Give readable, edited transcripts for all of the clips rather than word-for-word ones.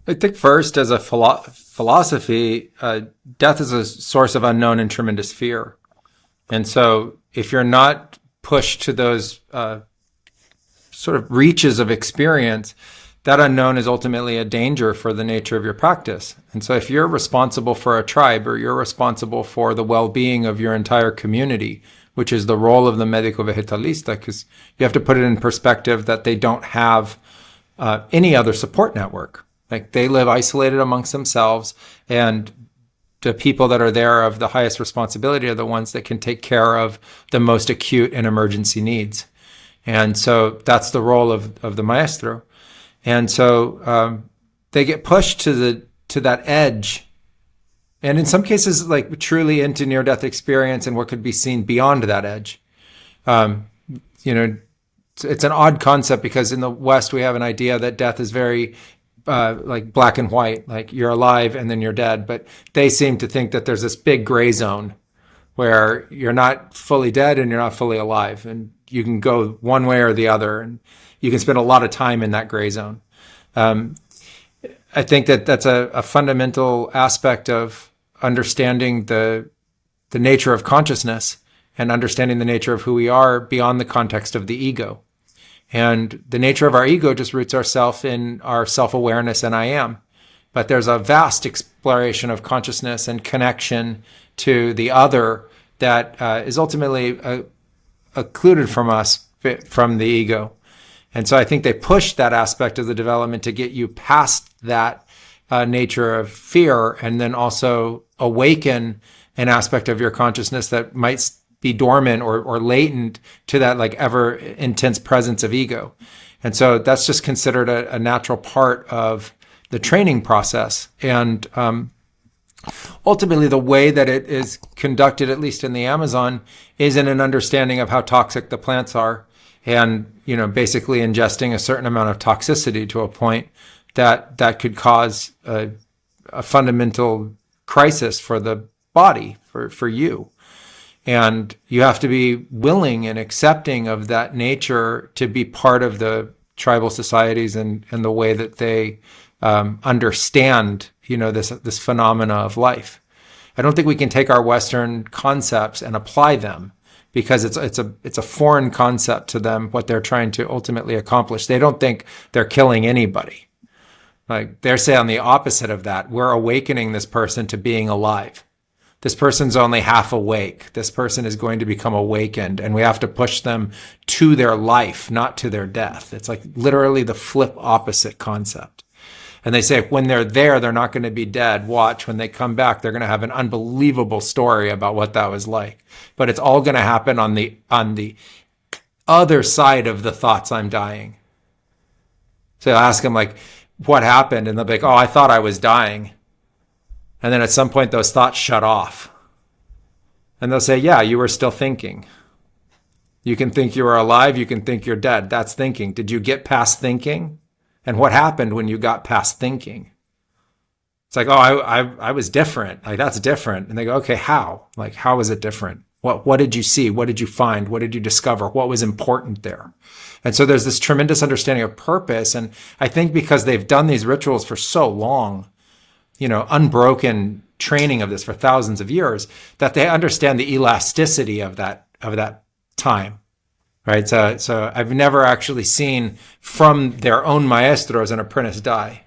I think first, as a philosophy, death is a source of unknown and tremendous fear. And so if you're not pushed to those sort of reaches of experience, that unknown is ultimately a danger for the nature of your practice. And so if you're responsible for a tribe, or you're responsible for the well-being of your entire community, which is the role of the medico vegetalista, because you have to put it in perspective that they don't have any other support network. Like, they live isolated amongst themselves, and the people that are there of the highest responsibility are the ones that can take care of the most acute and emergency needs. And so that's the role of the maestro. And so they get pushed to that edge, and in some cases, like, truly into near-death experience and what could be seen beyond that edge. It's an odd concept, because in the West we have an idea that death is very like black and white, like you're alive and then you're dead. But they seem to think that there's this big gray zone where you're not fully dead and you're not fully alive, and you can go one way or the other, and you can spend a lot of time in that gray zone. I think that that's a fundamental aspect of understanding the nature of consciousness and understanding the nature of who we are beyond the context of the ego. And the nature of our ego just roots ourself in our self-awareness and I am. But there's a vast exploration of consciousness and connection to the other that is ultimately occluded from us, from the ego. And so I think they push that aspect of the development to get you past that nature of fear, and then also awaken an aspect of your consciousness that might be dormant or latent to that, like, ever intense presence of ego. And so that's just considered a natural part of the training process. And ultimately, the way that it is conducted, at least in the Amazon, is in an understanding of how toxic the plants are, and basically ingesting a certain amount of toxicity to a point that could cause a fundamental crisis for the body, for you. And you have to be willing and accepting of that nature to be part of the tribal societies and the way that they understand, this phenomena of life. I don't think we can take our Western concepts and apply them, because it's a foreign concept to them, what they're trying to ultimately accomplish. They don't think they're killing anybody. Like, they're saying the opposite of that. We're awakening this person to being alive. This person's only half awake. This person is going to become awakened, and we have to push them to their life, not to their death. It's like literally the flip opposite concept. And they say when they're there, they're not going to be dead. Watch, when they come back, they're going to have an unbelievable story about what that was like. But it's all going to happen on the other side of the thoughts, I'm dying. So I'll ask them, like, what happened? And they'll be like, oh, I thought I was dying. And then at some point, those thoughts shut off. And they'll say, yeah, you were still thinking. You can think you were alive. You can think you're dead. That's thinking. Did you get past thinking? And what happened when you got past thinking? It's like, oh, I was different. Like, that's different. And they go, okay, how? Like, how is it different? What did you see? What did you find? What did you discover? What was important there? And so there's this tremendous understanding of purpose. And I think because they've done these rituals for so long, unbroken training of this for thousands of years, that they understand the elasticity of that time. Right. So I've never actually seen from their own maestros an apprentice die.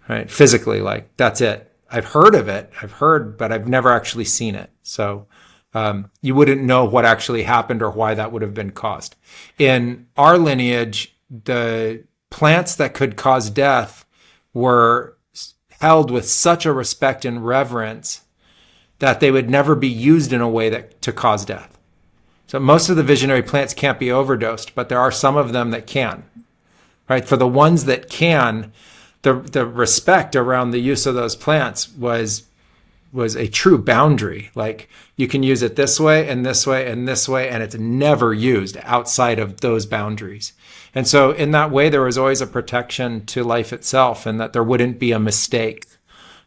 Right. Physically, like, that's it. I've heard of it. But I've never actually seen it. So you wouldn't know what actually happened or why that would have been caused. In our lineage, the plants that could cause death were held with such a respect and reverence that they would never be used in a way that to cause death. So most of the visionary plants can't be overdosed, but there are some of them that can. Right? For the ones that can, the respect around the use of those plants was a true boundary. Like, you can use it this way and this way and this way, and it's never used outside of those boundaries. And so in that way, there was always a protection to life itself, and that there wouldn't be a mistake,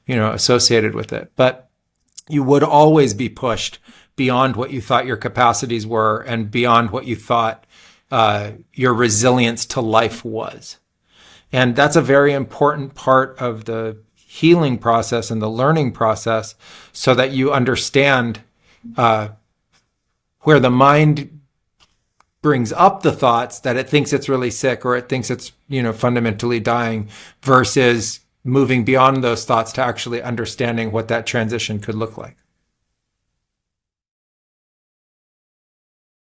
associated with it. But you would always be pushed beyond what you thought your capacities were and beyond what you thought your resilience to life was. And that's a very important part of the healing process and the learning process, so that you understand where the mind brings up the thoughts that it thinks it's really sick, or it thinks it's, fundamentally dying, versus moving beyond those thoughts to actually understanding what that transition could look like.